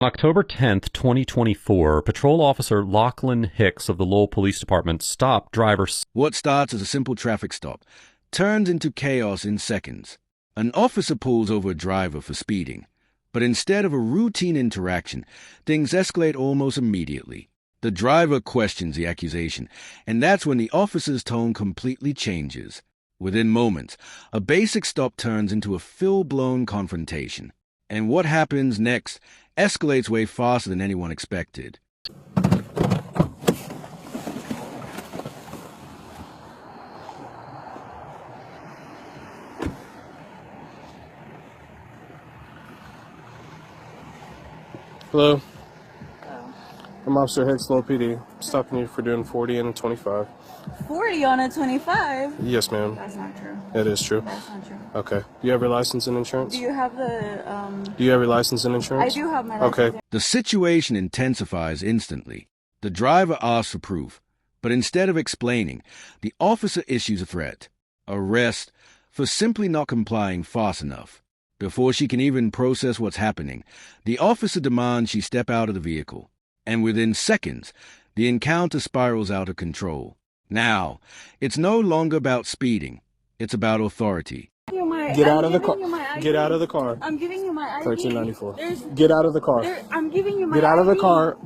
On October 10th, 2024, Patrol Officer Lachlan Hicks of the Lowell Police Department stopped driver. What starts as a simple traffic stop turns into chaos in seconds. An officer pulls over a driver for speeding, but instead of a routine interaction, things escalate almost immediately. The driver questions the accusation, and that's when the officer's tone completely changes. Within moments, a basic stop turns into a full-blown confrontation. And what happens next escalates way faster than anyone expected. Hello. I'm Officer Hicks, Lowell PD. Stopping you for doing 40 and a 25. 40 on a 25? Yes, ma'am. That's not true. It is true. That's not true. Okay. Do you have your license and insurance? Do you have the, Do you have your license and insurance? I do have my license. Okay. The situation intensifies instantly. The driver asks for proof, but instead of explaining, the officer issues a threat, arrest, for simply not complying fast enough. Before she can even process what's happening, the officer demands she step out of the vehicle, and within seconds, the encounter spirals out of control. Now, it's no longer about speeding. It's about authority. Get out of the car. Get out of the car. I'm giving you my ID. 1394. Get out of the car. I'm giving you my Get out of the car.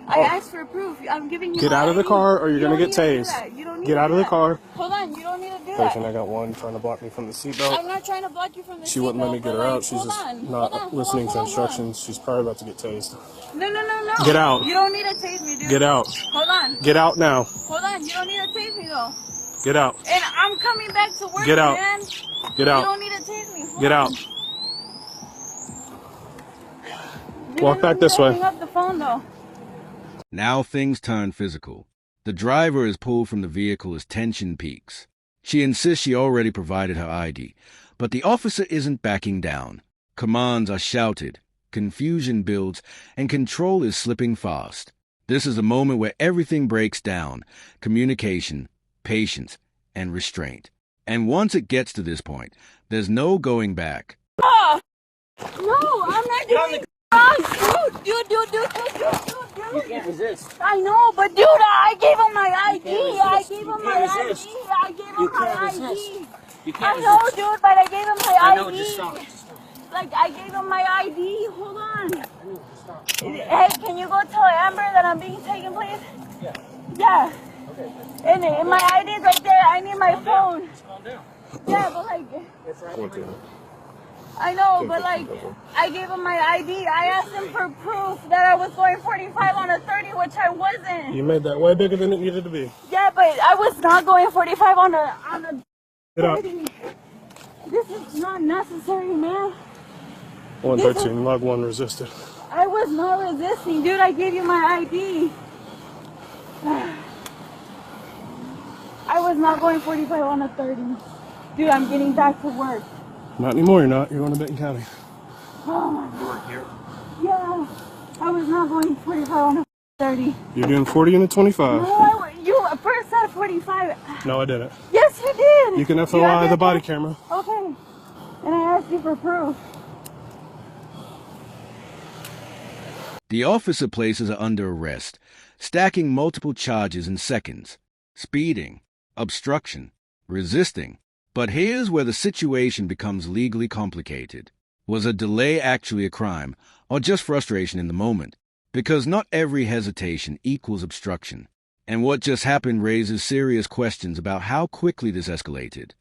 I asked for proof. I'm giving you Get out of the car or you're going to get tased. You don't need Get out of the car. Hold on. You don't need to do that. I got one trying to block me from the seatbelt. I'm not trying to block you from the seatbelt. She wouldn't let me get her out. She's just not listening to instructions. She's probably about to get tased. No. Get out. You don't need to tase me, dude. Get out. Hold on. Get out now. Hold on. You don't need to tase me, though. Get out. And I'm coming back to work, Get out. man. Get out. You don't need to tase me. Get out. Walk back this way. Hang up the phone, though. Now things turn physical. The driver is pulled from the vehicle as tension peaks. She insists she already provided her ID, but the officer isn't backing down. Commands are shouted, confusion builds, and control is slipping fast. This is a moment where everything breaks down: communication, patience, and restraint. And once it gets to this point, there's no going back. Oh! No, I'm not doing it. Dude. You can't resist. I know, but dude, I gave him my ID. I gave him You my can't ID. resist. I gave him You my can't ID. resist. You I can't know, resist. dude, but I gave him my I ID. know, just stop. Like, I gave him my ID. Hold on. I know, just stop. Hey, can you go tell Amber that I'm being taken, please? Yeah. Yeah. Okay. And my ID's right there. I need my phone. Just calm down. Yeah, but like, It's right. I know, but like, I gave him my ID. I asked him for proof that I was going 45 on a 30, which I wasn't. You made that way bigger than it needed to be. Yeah, but I was not going 45 on a Get out. 30. This is not necessary, man. 113, log 1 resisted. I was not resisting, dude. I gave you my ID. I was not going 45 on a 30. Dude, I'm getting back to work. Not anymore, you're not. You're going to Benton County. Oh my God. You work here? Yeah, I was not going 45 on a 30. You're doing 40 and a 25. No, you first said 45. No, I didn't. Yes, you did. You can FOI the body camera. Okay. And I asked you for proof. The officer places her under arrest, stacking multiple charges in seconds: speeding, obstruction, resisting. But here's where the situation becomes legally complicated. Was a delay actually a crime, or just frustration in the moment? Because not every hesitation equals obstruction. And what just happened raises serious questions about how quickly this escalated.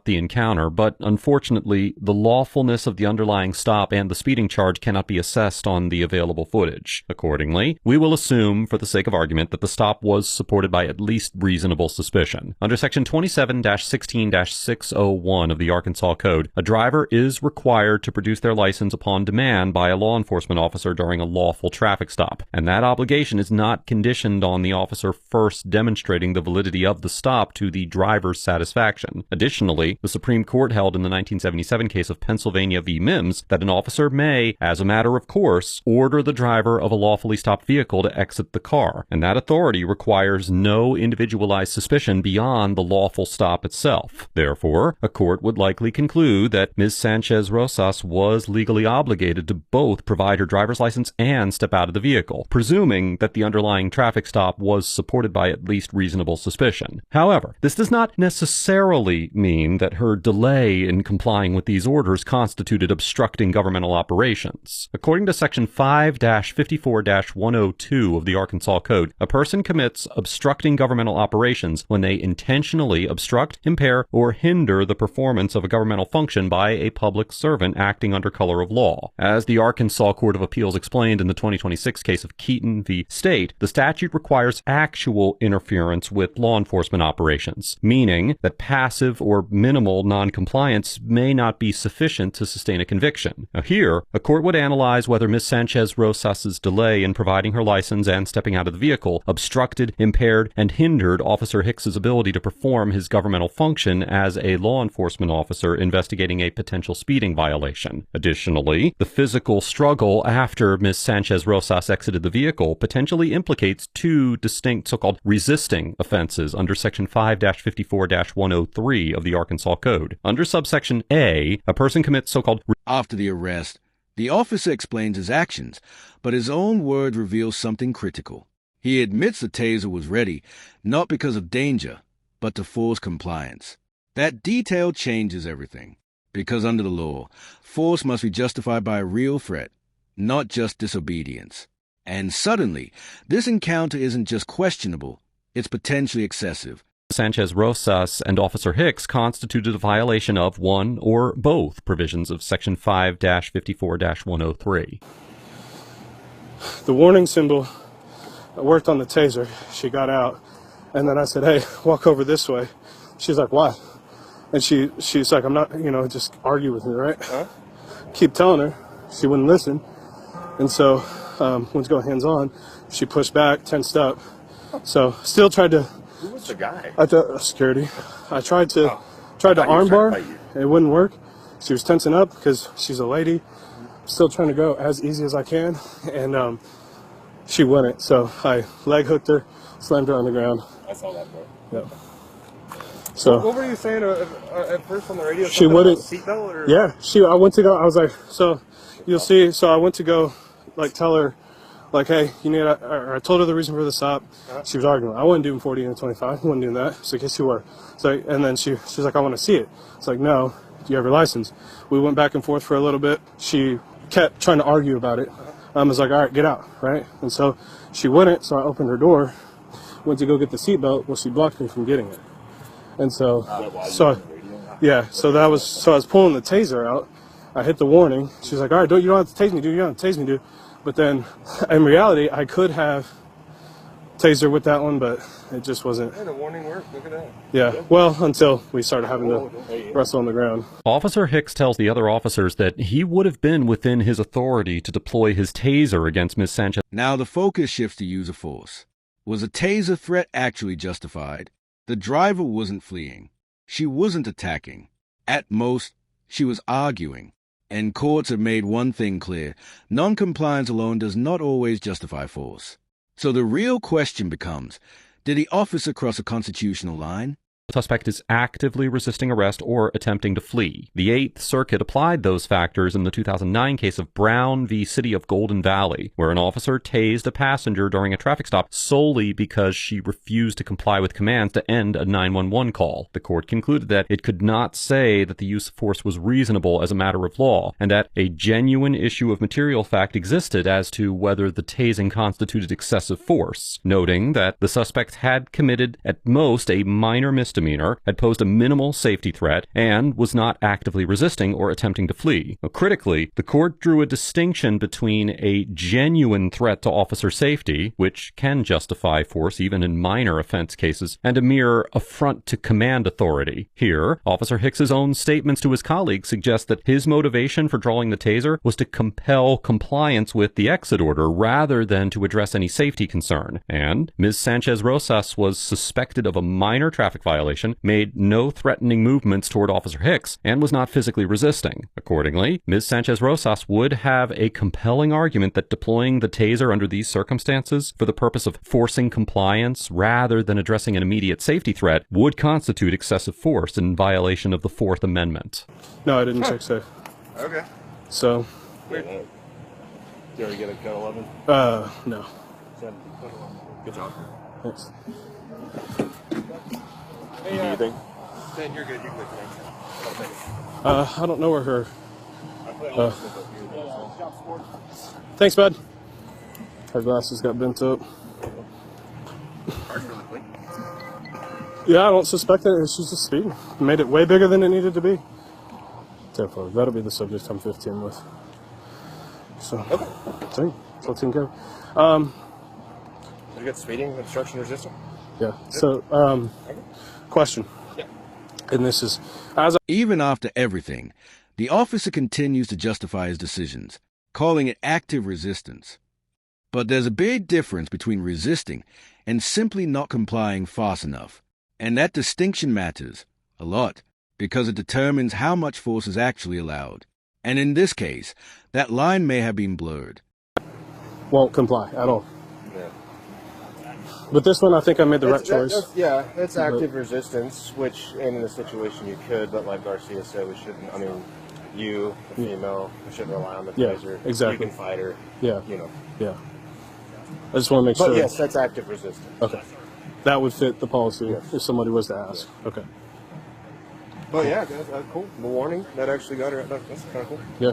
The encounter, but unfortunately, the lawfulness of the underlying stop and the speeding charge cannot be assessed on the available footage. Accordingly, we will assume, for the sake of argument, that the stop was supported by at least reasonable suspicion. Under Section 27-16-601 of the Arkansas Code, a driver is required to produce their license upon demand by a law enforcement officer during a lawful traffic stop, and that obligation is not conditioned on the officer first demonstrating the validity of the stop to the driver's satisfaction. Additionally, Additionally, the Supreme Court held in the 1977 case of Pennsylvania v. Mims that an officer may, as a matter of course, order the driver of a lawfully stopped vehicle to exit the car, and that authority requires no individualized suspicion beyond the lawful stop itself. Therefore, a court would likely conclude that Ms. Sanchez Rosas was legally obligated to both provide her driver's license and step out of the vehicle, presuming that the underlying traffic stop was supported by at least reasonable suspicion. However, this does not necessarily mean that her delay in complying with these orders constituted obstructing governmental operations. According to Section 5-54-102 of the Arkansas Code, a person commits obstructing governmental operations when they intentionally obstruct, impair, or hinder the performance of a governmental function by a public servant acting under color of law. As the Arkansas Court of Appeals explained in the 2026 case of Keaton v. State, the statute requires actual interference with law enforcement operations, meaning that passive or minimal noncompliance may not be sufficient to sustain a conviction. Now here, a court would analyze whether Ms. Sanchez Rosas' delay in providing her license and stepping out of the vehicle obstructed, impaired, and hindered Officer Hicks's ability to perform his governmental function as a law enforcement officer investigating a potential speeding violation. Additionally, the physical struggle after Ms. Sanchez Rosas exited the vehicle potentially implicates two distinct so-called resisting offenses under Section 5-54-103 of the Arkansas Code. Under subsection A, a person commits so-called After the arrest, the officer explains his actions, but his own word reveals something critical. He admits the taser was ready, not because of danger, but to force compliance. That detail changes everything, because under the law, force must be justified by a real threat, not just disobedience. And suddenly, this encounter isn't just questionable, it's potentially excessive. Sanchez Rosas and Officer Hicks constituted a violation of one or both provisions of Section 5-54-103. The warning symbol, I worked on the taser. She got out, and then I said, hey, walk over this way. She's like, why? And she's like, I'm not, just argue with me, right? Huh? Keep telling her. She wouldn't listen. And so, went to go hands-on. She pushed back, tensed up. So, still tried to... Who was the guy? Security. I tried to armbar. It wouldn't work. She was tensing up because she's a lady. Still trying to go as easy as I can, and she wouldn't. So I leg hooked her, slammed her on the ground. I saw that, bro. Yep. So what were you saying at first on the radio? She wouldn't. Seatbelt or? Yeah. I went to go. I was like, so you'll see. So I went to go, tell her. Hey, I told her the reason for the stop. She was arguing. I wasn't doing 40 and 25. I wasn't doing that. So, yes, you were. So, and then she's like, I want to see it. It's like, no, do you have your license? We went back and forth for a little bit. She kept trying to argue about it. I was like, all right, get out, right? And so she wouldn't. So I opened her door, went to go get the seatbelt. Well, she blocked me from getting it. And so I was pulling the taser out. I hit the warning. She's like, all right, you don't have to tase me, dude. You don't have to tase me, dude. But then, in reality, I could have taser with that one, but it just wasn't. Yeah, the warning worked. Look at that. Yeah, well, until we started having to wrestle on the ground. Officer Hicks tells the other officers that he would have been within his authority to deploy his taser against Ms. Sanchez. Now the focus shifts to use of force. Was a taser threat actually justified? The driver wasn't fleeing. She wasn't attacking. At most, she was arguing. And courts have made one thing clear. Non-compliance alone does not always justify force. So the real question becomes, did the officer cross a constitutional line? The suspect is actively resisting arrest or attempting to flee. The Eighth Circuit applied those factors in the 2009 case of Brown v. City of Golden Valley, where an officer tased a passenger during a traffic stop solely because she refused to comply with commands to end a 911 call. The court concluded that it could not say that the use of force was reasonable as a matter of law, and that a genuine issue of material fact existed as to whether the tasing constituted excessive force, noting that the suspect had committed at most a minor misdemeanor, had posed a minimal safety threat, and was not actively resisting or attempting to flee. Now, critically, the court drew a distinction between a genuine threat to officer safety, which can justify force even in minor offense cases, and a mere affront to command authority. Here, Officer Hicks's own statements to his colleagues suggest that his motivation for drawing the taser was to compel compliance with the exit order rather than to address any safety concern. And Ms. Sanchez Rosas was suspected of a minor traffic violation violation, made no threatening movements toward Officer Hicks and was not physically resisting. Accordingly, Ms. Sanchez-Rosas would have a compelling argument that deploying the taser under these circumstances for the purpose of forcing compliance rather than addressing an immediate safety threat would constitute excessive force in violation of the Fourth Amendment. No, I didn't check safe. Okay. So, Weird. Did you already get a code 11? no. Good job. Thanks. Hey, anything? Dan, you're good. You can leave. I don't know where her... Thanks, bud. Her glasses got bent up. Yeah, I don't suspect that. She's just speeding. Made it way bigger than it needed to be. Therefore, that'll be the subject I'm 15 with. So, see, it's all taken care of. Did you get speeding, obstruction, resistant? Yeah. So, question. Yeah. And this is, as Even after everything, the officer continues to justify his decisions, calling it active resistance. But there's a big difference between resisting and simply not complying fast enough. And that distinction matters a lot because it determines how much force is actually allowed. And in this case, that line may have been blurred. won't comply at all. Yeah. But this one, I think I made the right choice. It's active resistance, which in the situation you could, but like Garcia said, we shouldn't. I mean, you, the female, we shouldn't rely on the taser. Exactly. You can fight her. Yeah. You know. Yeah. I just want to make But sure. yes, that's active resistance. Okay. That would fit the policy if somebody was to ask. Okay. But yeah, that's cool. The warning that actually got her. That's kind of cool. Yeah.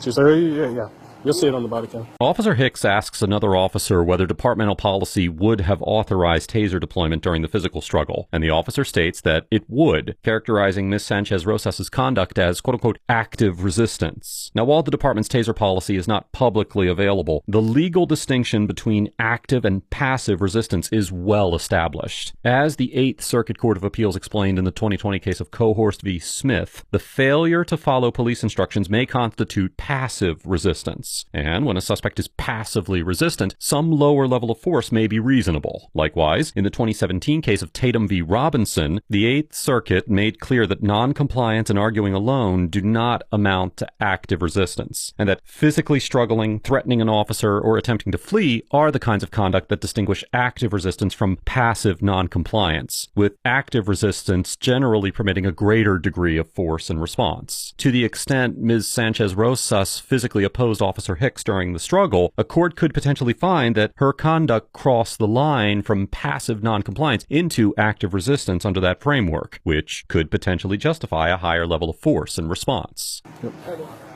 She's like, yeah. You'll see it on the body cam. Officer Hicks asks another officer whether departmental policy would have authorized taser deployment during the physical struggle, and the officer states that it would, characterizing Ms. Sanchez-Rosas' conduct as, quote-unquote, active resistance. Now, while the department's taser policy is not publicly available, the legal distinction between active and passive resistance is well established. As the Eighth Circuit Court of Appeals explained in the 2020 case of Cohorst v. Smith, the failure to follow police instructions may constitute passive resistance. And when a suspect is passively resistant, some lower level of force may be reasonable. Likewise, in the 2017 case of Tatum v. Robinson, the Eighth Circuit made clear that non-compliance and arguing alone do not amount to active resistance, and that physically struggling, threatening an officer, or attempting to flee are the kinds of conduct that distinguish active resistance from passive non-compliance, with active resistance generally permitting a greater degree of force and response. To the extent Ms. Sanchez-Rosas physically opposed Officer Hicks during the struggle, a court could potentially find that her conduct crossed the line from passive noncompliance into active resistance under that framework, which could potentially justify a higher level of force and response. Yep.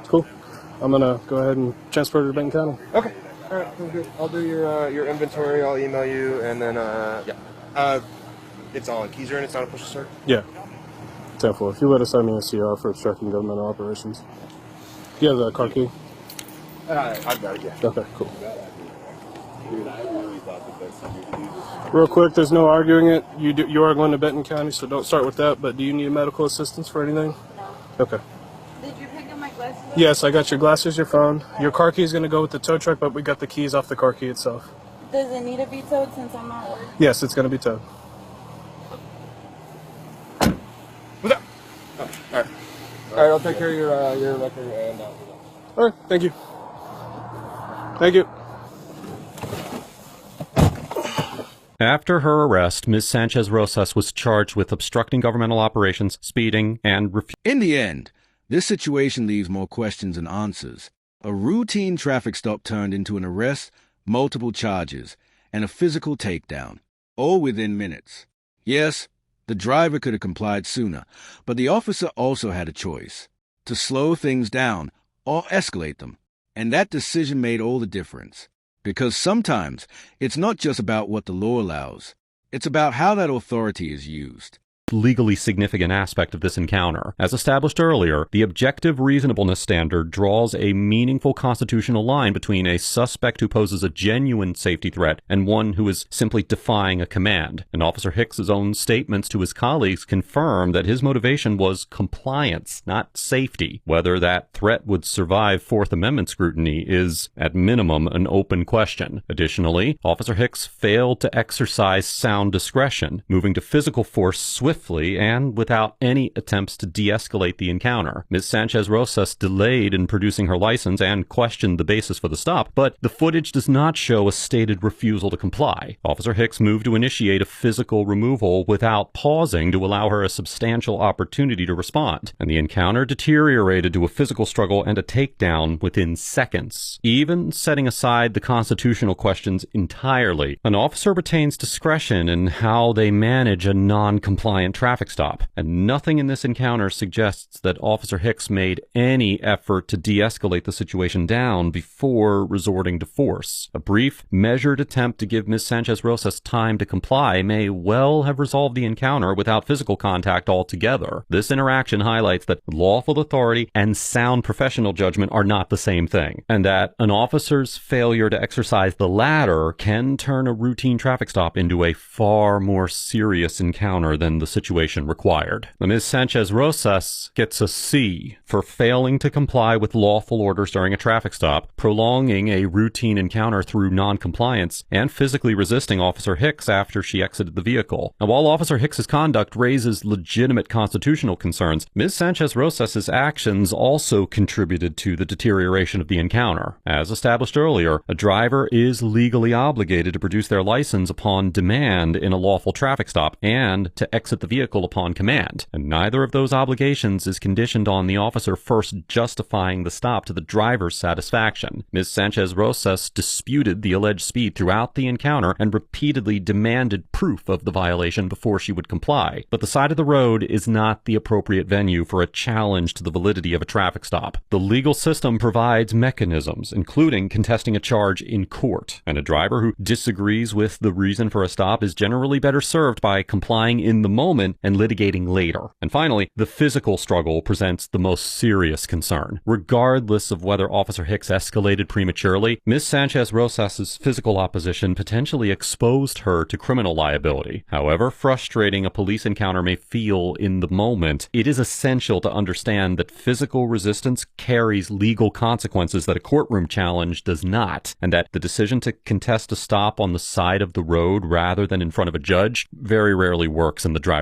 Cool. I'm going to go ahead and transfer to Benton County. Okay. All right. Sounds good. I'll do your inventory. I'll email you, and then it's on. Keys are in. It's not a push to start. Yeah. 10-4. If you would assign me a CR for obstructing governmental operations. Do you have the car key? I've got it, yeah. Okay, cool. Real quick, there's no arguing it. You are going to Benton County, so don't start with that. But do you need medical assistance for anything? No. Okay. Did you pick up my glasses? Yes, I got your glasses, your phone. Your car key is going to go with the tow truck, but we got the keys off the car key itself. Does it need to be towed since I'm not working? Yes, it's going to be towed. What's up? Oh, all right. All right, I'll take care of your record and All right, thank you. Thank you. After her arrest, Ms. Sanchez-Rosas was charged with obstructing governmental operations, speeding, and In the end, this situation leaves more questions than answers. A routine traffic stop turned into an arrest, multiple charges, and a physical takedown, all within minutes. Yes, the driver could have complied sooner, but the officer also had a choice: to slow things down or escalate them. And that decision made all the difference. Because sometimes it's not just about what the law allows. It's about how that authority is used. legally significant aspect of this encounter. As established earlier, the objective reasonableness standard draws a meaningful constitutional line between a suspect who poses a genuine safety threat and one who is simply defying a command. And Officer Hicks's own statements to his colleagues confirm that his motivation was compliance, not safety. Whether that threat would survive Fourth Amendment scrutiny is, at minimum, an open question. Additionally, Officer Hicks failed to exercise sound discretion, moving to physical force swiftly swiftly and without any attempts to de-escalate the encounter. Ms. Sanchez-Rosas delayed in producing her license and questioned the basis for the stop, but the footage does not show a stated refusal to comply. Officer Hicks moved to initiate a physical removal without pausing to allow her a substantial opportunity to respond, and the encounter deteriorated to a physical struggle and a takedown within seconds. Even setting aside the constitutional questions entirely, an officer retains discretion in how they manage a non-compliant traffic stop, and nothing in this encounter suggests that Officer Hicks made any effort to de-escalate the situation down before resorting to force. A brief, measured attempt to give Ms. Sanchez-Rosas time to comply may well have resolved the encounter without physical contact altogether. This interaction highlights that lawful authority and sound professional judgment are not the same thing, and that an officer's failure to exercise the latter can turn a routine traffic stop into a far more serious encounter than the situation required. Ms. Sanchez-Rosas gets a C for failing to comply with lawful orders during a traffic stop, prolonging a routine encounter through non-compliance, and physically resisting Officer Hicks after she exited the vehicle. Now, while Officer Hicks's conduct raises legitimate constitutional concerns, Ms. Sanchez-Rosas's actions also contributed to the deterioration of the encounter. As established earlier, a driver is legally obligated to produce their license upon demand in a lawful traffic stop and to exit the vehicle upon command, and neither of those obligations is conditioned on the officer first justifying the stop to the driver's satisfaction. Ms. Sanchez-Rosas disputed the alleged speed throughout the encounter and repeatedly demanded proof of the violation before she would comply, but the side of the road is not the appropriate venue for a challenge to the validity of a traffic stop. The legal system provides mechanisms, including contesting a charge in court, and a driver who disagrees with the reason for a stop is generally better served by complying in the moment and litigating later. And finally, the physical struggle presents the most serious concern. Regardless of whether Officer Hicks escalated prematurely, Ms. Sanchez-Rosas's physical opposition potentially exposed her to criminal liability. However frustrating a police encounter may feel in the moment, it is essential to understand that physical resistance carries legal consequences that a courtroom challenge does not, and that the decision to contest a stop on the side of the road rather than in front of a judge very rarely works in the driver's